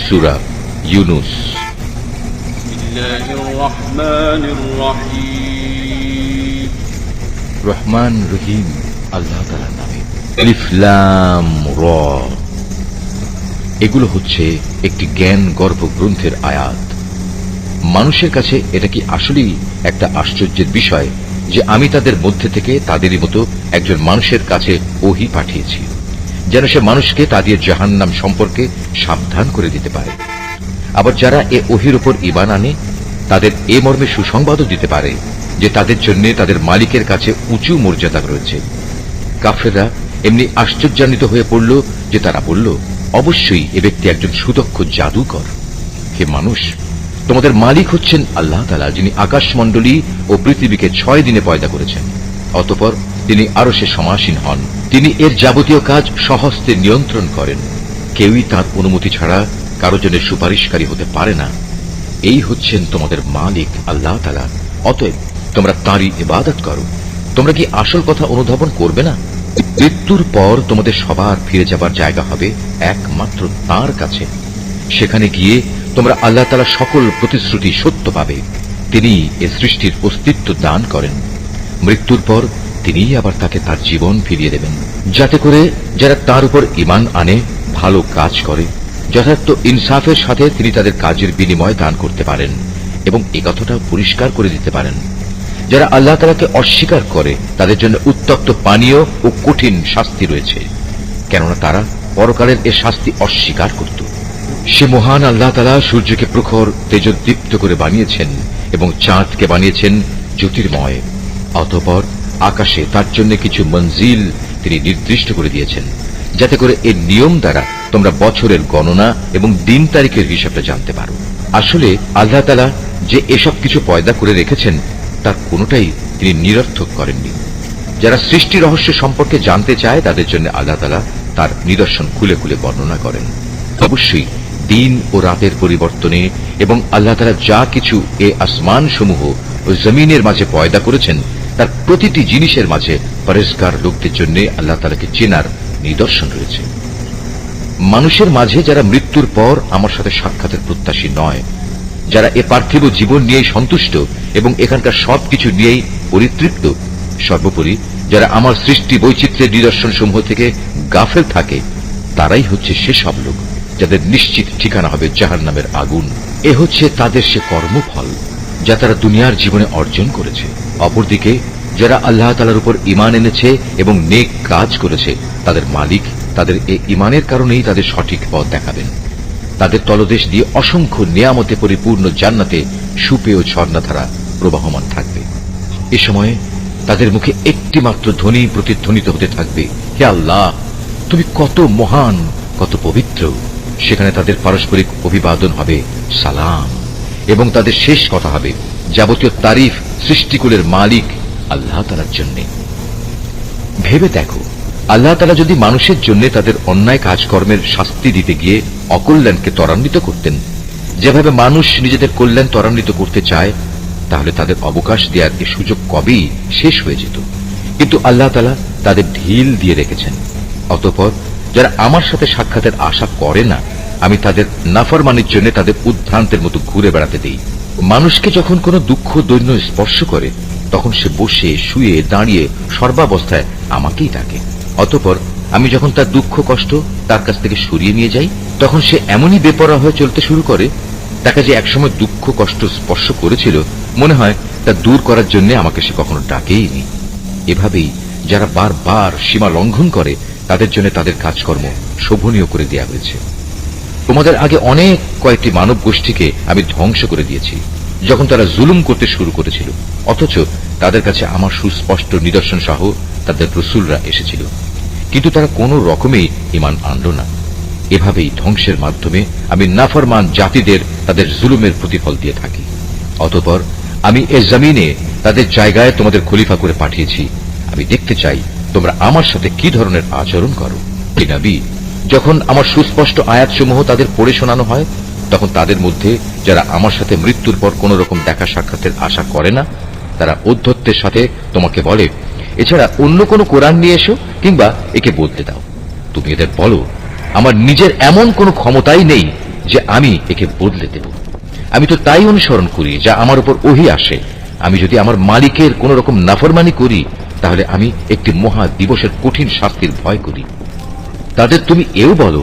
সূরা ইউনুস। রহমান রহিম আল্লাহ তাআলার নামে। আলিফ লাম র। এগুলো হচ্ছে একটি জ্ঞান গর্ভ গ্রন্থের আয়াত। মানুষের কাছে এটা কি আসলেই একটা আশ্চর্যের বিষয় যে আমি তাদের মধ্যে থেকে তাদেরই মতো একজন মানুষের কাছে ওহী পাঠিয়েছি, যেন সে মানুষকে তাদের জাহান্নাম সম্পর্কে সাবধান করে দিতে পারে। আবার যারা এ ওহীর উপর ঈমান আনে তাদের এ মর্মে সুসংবাদও দিতে পারে যে তাদের জন্য তাদের মালিকের কাছে উঁচু মর্যাদা রয়েছে। কাফেররা এমনি আশ্চর্যান্বিত হয়ে পড়ল যে তারা বলল, অবশ্যই এ ব্যক্তি একজন সুদক্ষ জাদুকর। হে মানুষ, তোমাদের মালিক হচ্ছেন আল্লাহ তাআলা, যিনি আকাশমণ্ডলী ও পৃথিবীকে 6 দিনে পয়দা করেছেন। অতঃপর তিনি আরশে সমাসীন হন। তিনি এর যাবতীয় কাজ স্বহস্তে নিয়ন্ত্রণ করেন। কেউই তার অনুমতি ছাড়া কারো জন্য সুপারিশকারী হতে পারে না। এই হচ্ছেন তোমাদের মালিক আল্লাহ তাআলা, অতএব তোমরা তাঁরই ইবাদত করো। তোমরা কি আসল কথা অনুধাবন করবে না? মৃত্যুর পর তোমাদের সবার ফিরে যাবার জায়গা হবে একমাত্র তাঁর কাছে। সেখানে গিয়ে তোমরা আল্লাহ তাআলা সকল প্রতিশ্রুতি সত্য পাবে। তিনি এ সৃষ্টির অস্তিত্ব দান করেন। মৃত্যুর পর তিনিই আবার তাকে তার জীবন ফিরিয়ে দেবেন, যাতে করে যারা তার উপর ঈমান আনে, ভালো কাজ করে, যথার্থ ইনসাফের সাথে তিনি তাদের কাজের বিনিময় দান করতে পারেন এবং এ কথাটা পরিষ্কার করে দিতে পারেন। যারা আল্লাহ তাআলাকে অস্বীকার করে তাদের জন্য উত্তপ্ত পানীয় ও কঠিন শাস্তি রয়েছে, কেননা তারা পরকালের এ শাস্তি অস্বীকার করত। সে মহান আল্লাহ তাআলা সূর্যকে প্রখর তেজোদ্দীপ্ত করে বানিয়েছেন এবং চাঁদকে বানিয়েছেন জ্যোতির্ময়। অতঃপর আকাশে তার জন্য কিছু মঞ্জিল তিনি নির্দিষ্ট করে দিয়েছেন, যাতে করে এর নিয়ম দ্বারা তোমরা বছরের গণনা এবং দিন তারিখের হিসাবটা জানতে পারো। আসলে আল্লাহ তাআলা যে এসব কিছু পয়দা করে রেখেছেন তার কোনোটাই তিনি নিরর্থক করেননি। যারা সৃষ্টি রহস্য সম্পর্কে জানতে চায় তাদের জন্য আল্লাহ তাআলা তার নিদর্শন খুলে খুলে বর্ণনা করেন। অবশ্যই দিন ও রাতের পরিবর্তনে এবং আল্লাহ তাআলা যা কিছু এ আসমান সমূহ ও জমিনের মাঝে পয়দা করেছেন তার প্রতিটি জিনিসের মাঝে পরেজগার লোকদের জন্য আল্লাহ তাআলাকে চেনার নিদর্শন রয়েছে। মানুষের মাঝে যারা মৃত্যুর পর আমার সাথে সাক্ষাতের প্রত্যাশী নয়, যারা এ পার্থিব জীবন নিয়েই সন্তুষ্ট এবং এখানকার সবকিছু নিয়েই পরিতৃপ্ত, সর্বোপরি যারা আমার সৃষ্টি বৈচিত্র্যের নিদর্শন সমূহ থেকে গাফেল থাকে, তারাই হচ্ছে সেসব লোক যাদের নিশ্চিত ঠিকানা হবে জাহান্নামের আগুন। এ হচ্ছে তাদের সে কর্মফল যা তারা দুনিয়ার জীবনে অর্জন করেছে। অপরদিকে যারা আল্লাহ তাআলার উপর ঈমান এনেছে এবং নেক কাজ করেছে, তাদের মালিক তাদের এই ঈমানের কারণেই তাদের সঠিক পথ দেখাবেন। তাদের তলদেশ দিয়ে অসংখ্য নিয়ামতে পরিপূর্ণ জান্নাতে সুপেয় ঝর্ণাধারা প্রবাহমান থাকবে। এ সময়ে তাদের মুখে একটি মাত্র ধ্বনি প্রতিধ্বনিত হতে থাকবে, হে আল্লাহ, তুমি কত মহান, কত পবিত্র। সেখানে তাদের পারস্পরিক অভিবাদন হবে সালাম, এবং তাদের শেষ কথা হবে যাবতীয় তারিফ সৃষ্টিকুলের মালিক আল্লাহ তাআলার জন্য। ভেবে দেখো, আল্লাহ তাআলা যদি মানুষের জন্য তাদের অন্যায় কাজকর্মের শাস্তি দিতে গিয়ে অকল্যাণকে ত্বরান্বিত করতেন, যেভাবে মানুষ নিজেদের কল্যাণ ত্বরান্বিত করতে চায়, তাহলে তাদের অবকাশ দেওয়ার এই সুযোগ কবেই শেষ হয়ে যেত। কিন্তু আল্লাহ তাআলা তাদের ঢিল দিয়ে রেখেছেন। অতঃপর যারা আমার সাথে সাক্ষাতের আশা করে না, আমি তাদের নাফরমানির জন্য তাদের উদ্ভ্রান্তের মতো ঘুরে বেড়াতে দিই। মানুষকে যখন কোনো দুঃখ দৈন্য স্পর্শ করে, তখন সে বসে শুয়ে দাঁড়িয়ে সর্বাবস্থায় আমাকেই ডাকে। অতঃপর আমি যখন তার দুঃখ কষ্ট তার কাছ থেকে সরিয়ে নিয়ে যাই, তখন সে এমনই বেপরোয়া হয়ে চলতে শুরু করে, তাকে যে একসময় দুঃখ কষ্ট স্পর্শ করেছিল মনে হয় তা দূর করার জন্য আমাকে সে কখনো ডাকেইনি। এভাবেই যারা বারবার সীমা লঙ্ঘন করে তাদের জন্য তাদের কাজকর্ম শোভনীয় করে দেওয়া হয়েছে। তোমাদের আগে অনেক কয়েকটি মানব গোষ্ঠীকে আমি ধ্বংস করে দিয়েছি যখন তারা জুলুম করতে শুরু করেছিল, অথচ তাদের কাছে আমার সুস্পষ্ট নিদর্শন সহ তাদের রাসূলরা এসেছিল, কিন্তু তারা কোনো রকমেই ঈমান আনল না। এভাবেই ধ্বংসের মাধ্যমে আমি নাফরমান জাতিদের তাদের জুলুমের প্রতিফল দিয়ে থাকি। অতঃপর আমি এ জমিনে তাদের জায়গায় তোমাদের খলিফা করে পাঠিয়েছি। আমি দেখতে চাই তোমরা আমার সাথে কি ধরনের আচরণ করো। হে নবী, যখন আমার সুস্পষ্ট আয়াতসমূহ তাদের পড়ে শোনানো হয়, তখন তাদের মধ্যে যারা আমার সাথে মৃত্যুর পর কোন রকম দেখা সাক্ষাতের আশা করে না, তারা ঔদ্ধত্যের সাথে তোমাকে বলে, এছাড়া অন্য কোনো কোরআন নিয়ে এসো কিংবা একে বদলে দাও। তুমি এদের বলো, আমার নিজের এমন কোনো ক্ষমতাই নেই যে আমি একে বদলে দেব। আমি তো তাই অনুসরণ করি যা আমার উপর ওহী আসে। আমি যদি আমার মালিকের কোন রকম নাফরমানি করি, তাহলে আমি একটি মহা দিবসের কঠিন শাস্তির ভয় করি। তাদের তুমি এও বলো,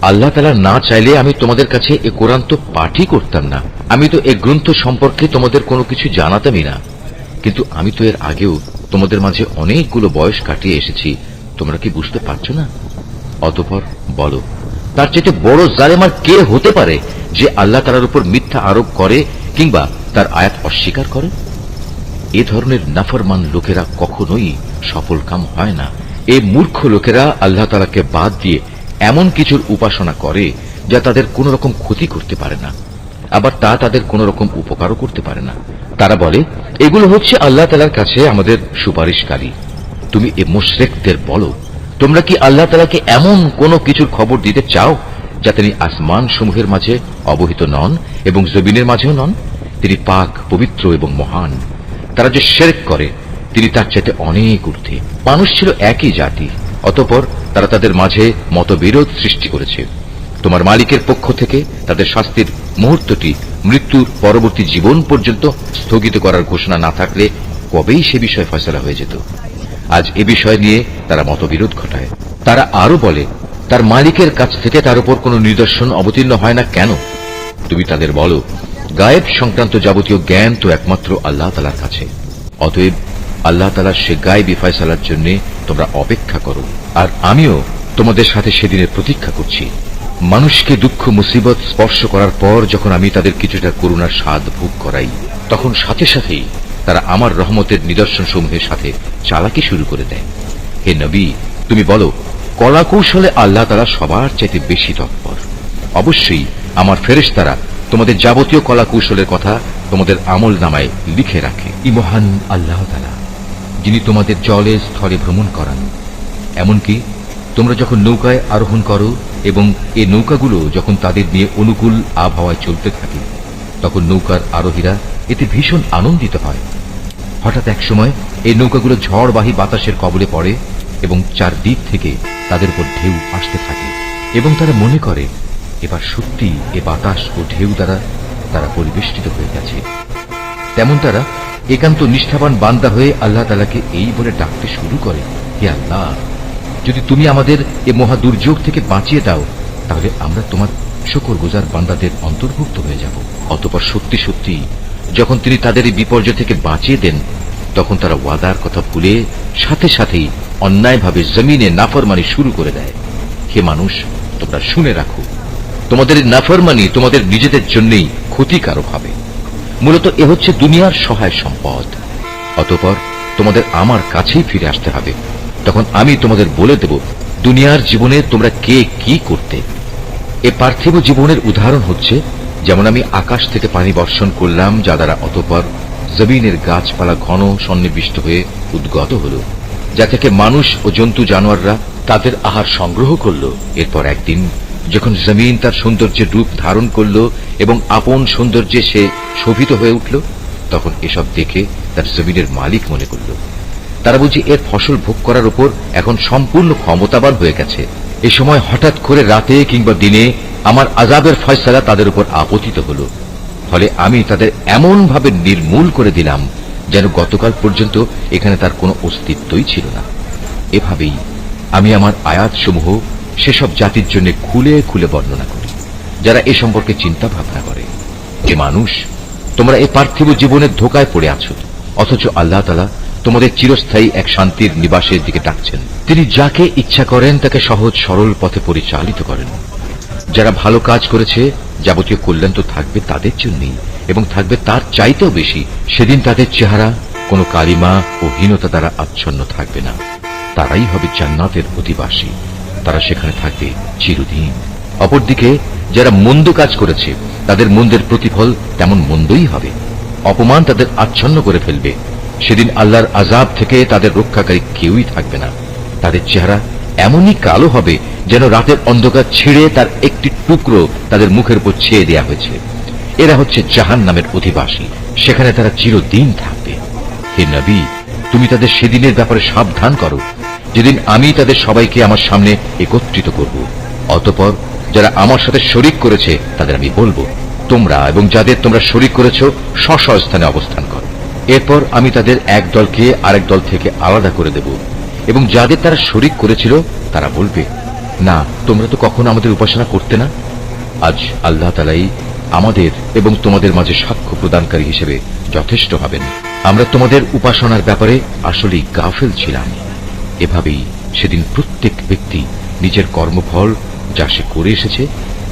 আল্লাহ তাআলা না চাইলে আমি তোমাদের কাছে এ কোরআন তো পাঠই করতাম না। আমি তো এ গ্রন্থ সম্পর্কে তোমাদের কোনো কিছু জানাতামই না। কিন্তু আমি তো এর আগেও তোমাদের মাঝে অনেকগুলো বয়স কাটিয়ে এসেছি। তোমরা কি বুঝতে পারছো না? অতঃপর বলো, তার চেয়ে বড় জালেম আর কে হতে পারে যে আল্লাহ তাআলার উপর মিথ্যা আরোপ করে কিংবা তার আয়াত অস্বীকার করে? এ ধরনের নাফরমান লোকেরা কখনোই সফলকাম হয় না। এই মূর্খ লোকেরা আল্লাহ তাআলাকে বাদ দিয়ে এমন কিছুর উপাসনা করে যা তাদের কোন রকম ক্ষতি করতে পারে না, আবার তা তাদের কোন রকম উপকারও করতে পারে না। তারা বলে, এগুলো হচ্ছে আল্লাহ তাআলার কাছে আমাদের সুপারিশকারী। তুমি এ মুশরিকদের বলো, তোমরা কি আল্লাহ তাআলাকে এমন কোন কিছুর খবর দিতে চাও যা তিনি আসমান সমূহের মাঝে অবহিত নন এবং জমিনের মাঝেও নন? তিনি পাক, পবিত্র এবং মহান। তারা যে শিরক করে তিনি তার চাইতে অনেক ঊর্ধ্বে। মানুষ ছিল একই জাতি, অতঃপর তারা তাদের মাঝে মতবিরোধ সৃষ্টি করেছে। তোমার মালিকের পক্ষ থেকে তাদের শাস্তির মুহূর্তটি মৃত্যুর পরবর্তী জীবন পর্যন্ত স্থগিত করার ঘোষণা না থাকলে কবেই সে বিষয়ে ফয়সালা হয়ে যেত। আজ এ বিষয় নিয়ে তারা মতবিরোধ ঘটায়। তারা আরো বলে, তার মালিকের কাছ থেকে তার উপর কোন নিদর্শন অবতীর্ণ হয় না কেন? তুমি তাদের বলো, গায়েব সংক্রান্ত যাবতীয় জ্ঞান তো একমাত্র আল্লাহ তাআলার কাছে। অতএব আল্লাহ তাআলার সে গায়েবী ফয়সালার জন্য তোমরা অপেক্ষা করো, আর আমিও তোমাদের সাথে সেদিনের প্রতীক্ষা করছি। মানুষকে দুঃখ মুসিবত স্পর্শ করার পর যখন আমি তাদের কিছুটা করুণার স্বাদ ভোগ করাই, তখন সাথে সাথেই তারা আমার রহমতের নিদর্শন সমূহের সাথে চালাকি শুরু করে দেয়। হে নবী, তুমি বলো, কলা কৌশলে আল্লাহ তাআলা সবার চাইতে বেশি তৎপর। অবশ্যই আমার ফেরেশতারা তোমাদের যাবতীয় কলা কৌশলের কথা তোমাদের আমল নামায় লিখে রাখে। ই মহান আল্লাহ তাআলা, যিনি তোমাদের জলে স্থলে ভ্রমণ করান। এমনকি তোমরা যখন নৌকায় আরোহণ করো এবং এই নৌকাগুলো যখন তাদের নিয়ে অনুকূল আবহাওয়ায় চলতে থাকে, তখন নৌকার আরোহীরা এতে ভীষণ আনন্দিত হয়। হঠাৎ এক সময় এই নৌকাগুলো ঝড়বাহী বাতাসের কবলে পড়ে এবং চারদিক থেকে তাদের উপর ঢেউ আসতে থাকে এবং তারা মনে করে এবার সত্যি এ বাতাস ও ঢেউ দ্বারা তারা পরিবেষ্টিত হয়ে গেছে। তেমন তারা একান্ত নিষ্ঠাবান বান্দা হয়ে আল্লাহ তাআলাকে এই বলে ডাকতে শুরু করে, হে আল্লাহ, যদি তুমি আমাদের এ মহা দুর্যোগ থেকে বাঁচিয়ে দাও, তাহলে আমরা তোমার শুকরগুজার বান্দাদের অন্তর্ভুক্ত হয়ে যাব। অতঃপর সত্যি সত্যি যখন তিনি তাদের এই বিপর্যয় থেকে বাঁচিয়ে দেন, তখন তারা ওয়াদার কথা ভুলে সাথে সাথেই অন্যায়ভাবে জমিনে নাফরমানি শুরু করে দেয়। হে মানুষ, তোমরা শুনে রাখো, তোমাদের এই নাফরমানি তোমাদের নিজেদের জন্যই ক্ষতিকারক হবে। মূলত এ হচ্ছে দুনিয়ার সহায় সম্পদ। অতঃপর তোমাদের আমার কাছেই ফিরে আসতে হবে। তখন আমি তোমাদের বলে দেব দুনিয়ার জীবনে তোমরা কে কি করতে। এ পার্থিব জীবনের উদাহরণ হচ্ছে, যেমন আমি আকাশ থেকে পানি বর্ষণ করলাম, যা দ্বারা অতঃপর জমিনের গাছপালা ঘন সন্নিবিষ্ট হয়ে উদ্গত হল, যা থেকে মানুষ ও জন্তু জানোয়াররা তাদের আহার সংগ্রহ করল। এরপর একদিন যখন জমিন তার সৌন্দর্যের রূপ ধারণ করল এবং আপন সৌন্দর্যে সে শোভিত হয়ে উঠল, তখন এসব দেখে তার জমিনের মালিক মনে করল তারা বুঝি এর ফসল ভোগ করার উপর এখন সম্পূর্ণ ক্ষমতাবান হয়ে গেছে। এ সময় হঠাৎ করে রাতে কিংবা দিনে আমার আযাবের ফয়সালা তাদের উপর আপতিত হল। ফলে আমি তাদের এমন ভাবে নির্মূল করে দিলাম যেন গতকাল পর্যন্ত এখানে তার কোনো অস্তিত্বই ছিল না। এভাবেই আমি আমার আয়াতসমূহ সেসব জাতির জন্য খুলে খুলে বর্ণনা করি যারা এ সম্পর্কে চিন্তা ভাবনা করে। যে মানুষ, তোমরা এই পার্থিব জীবনের ধোকায় পড়ে আছো, অথচ আল্লাহ তাআলা তোমাদের চিরস্থায়ী এক শান্তির নিবাসের দিকে ডাকছেন। তিনি যাকে ইচ্ছা করেন তাকে সহজ সরল পথে পরিচালিত করেন। যারা ভালো কাজ করেছে যাবতীয় কল্যাণ তো থাকবে তাদের জন্যই, এবং থাকবে তার চাইতেও বেশি। সেদিন তাদের চেহারা কোনো কালিমা ও হীনতা দ্বারা আচ্ছন্ন থাকবে না। তারাই হবে জান্নাতের অধিবাসী, তারা সেখানে থাকবে চিরদিন। অপরদিকে যারা মন্দ কাজ করেছে তাদের মন্দের প্রতিফল তেমন মন্দই হবে। অপমান তাদের আচ্ছন্ন করে ফেলবে। সেদিন আল্লাহর আযাব থেকে তাদের রক্ষাকারী কেউই থাকবে না। তাদের চেহারা এমনই কালো হবে যেন রাতের অন্ধকার ছিঁড়ে তার একটি টুকরো তাদের মুখের উপর ছেয়ে দেয়া হয়েছে। এরা হচ্ছে জাহান্নামের অধিবাসী, সেখানে তারা চিরদিন থাকবে। হে নবী, তুমি তাদের সেদিনের ব্যাপারে সাবধান করো যেদিন আমি তাদের সবাইকে আমার সামনে একত্রিত করব। অতঃপর যারা আমার সাথে শরিক করেছে তাদের আমি বলবো, তোমরা এবং যাদের তোমরা শরিক করেছ স্ব স্থানে অবস্থান করো। এরপর আমি তাদের এক দলকে আরেক দল থেকে আলাদা করে দেব, এবং যাদের তারা শরিক করেছিল তারা বলবে, না, তোমরা তো কখনো আমাদের উপাসনা করতে না। আজ আল্লাহ তাআলাই আমাদের এবং তোমাদের মাঝে সাক্ষ্য প্রদানকারী হিসেবে যথেষ্ট হবেন। আমরা তোমাদের উপাসনার ব্যাপারে আসলেই গাফেল ছিলাম। এভাবেই সেদিন প্রত্যেক ব্যক্তি নিজের কর্মফল যা সে করে এসেছে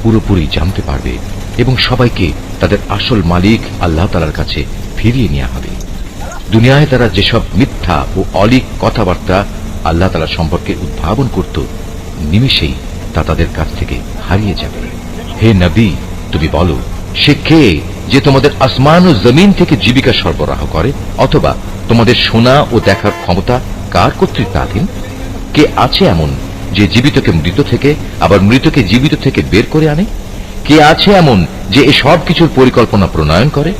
পুরোপুরি জানতে পারবে, এবং সবাইকে তাদের আসল মালিক আল্লাহ তাআলার কাছে ফিরিয়ে নেওয়া হবে। দুনিয়ায় তারা যেসব মিথ্যা ও অলীক কথাবার্তা আল্লাহ তাআলা সম্পর্কে উদ্ভাবন করত, নিমেষেই তা তাদের কাছ থেকে হারিয়ে যাবে। হে নবী, তুমি বলো, সে কে যে তোমাদের আসমান ও জমিন থেকে জীবিকা সরবরাহ করে? অথবা তোমাদের শোনা ও দেখার ক্ষমতা কার কর্তৃত্বাধীন? কে আছে এমন যে জীবিতকে মৃত থেকে আবার মৃতকে জীবিত থেকে বের করে আনে? কে আছে এমন যে এ সব কিছুর পরিকল্পনা প্রণয়ন করে?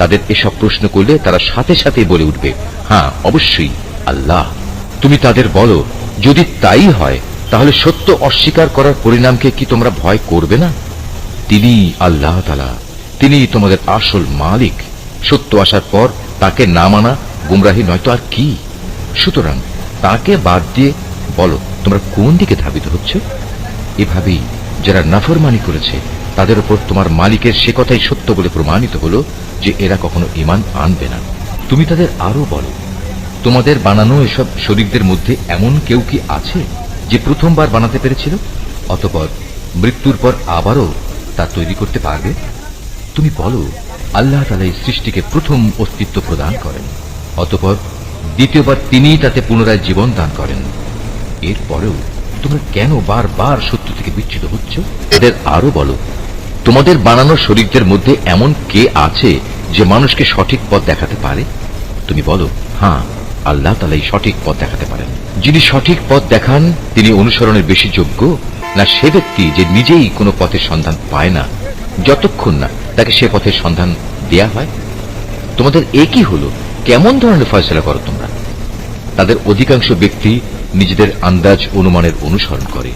তাদের এসব প্রশ্ন করলে তারা সাথে সাথে বলে উঠবে, হ্যাঁ, অবশ্যই আল্লাহ। তুমি তাদের বলো, যদি তাই হয় তাহলে সত্য অস্বীকার করার পরিণামকে কি তোমরা ভয় করবে না? তিনি আল্লাহ তাআলা, তিনি তোমাদের আসল মালিক। সত্য আসার পর তাকে না মানা গুমরাহি নয়তো আর কি? সুতরাং তাকে বাদ দিয়ে বলো, তোমরা কোন দিকে ধাবিত হচ্ছ? এভাবেই যারা নাফরমানি করেছে তাদের উপর তোমার মালিকের সে কথাই সত্য বলে প্রমাণিত হলো যে এরা কখনো ঈমান আনবে না। তুমি তাদের আরো বলো, তোমাদের বানানো এসব শরীকদের মধ্যে এমন কেউ কি আছে যে প্রথমবার বানাতে পেরেছিল, অতঃপর মৃত্যুর পর আবারও তা তৈরি করতে পারবে? তুমি বলো, আল্লাহ তাআলা এই সৃষ্টিকে প্রথম অস্তিত্ব প্রদান করেন, অতঃপর দ্বিতীয়বার তিনিই তাতে পুনরায় জীবন দান করেন। এরপরেও তোমরা কেন বারবার সত্য থেকে বিচ্যুত হচ্ছ? এদের আরো বলো, তোমাদের বানানো শরীকদের মধ্যে এমন কে আছে যে মানুষকে সঠিক পথ দেখাতে পারে? তুমি বলো, হ্যাঁ, আল্লাহ তাআলাই সঠিক পথ দেখাতে পারেন। যিনি সঠিক পথ দেখান তিনি অনুসরণের বেশি যোগ্য, না সে ব্যক্তি যে নিজেই কোনো পথের সন্ধান পায় না যতক্ষণ না তাকে সে পথের সন্ধান দেয়া হয়? তোমাদের একই হলো, কেমন ধরনের ফয়সালা করো তোমরা? তাদের অধিকাংশ ব্যক্তি নিজেদের আন্দাজ অনুমানের অনুসরণ করে।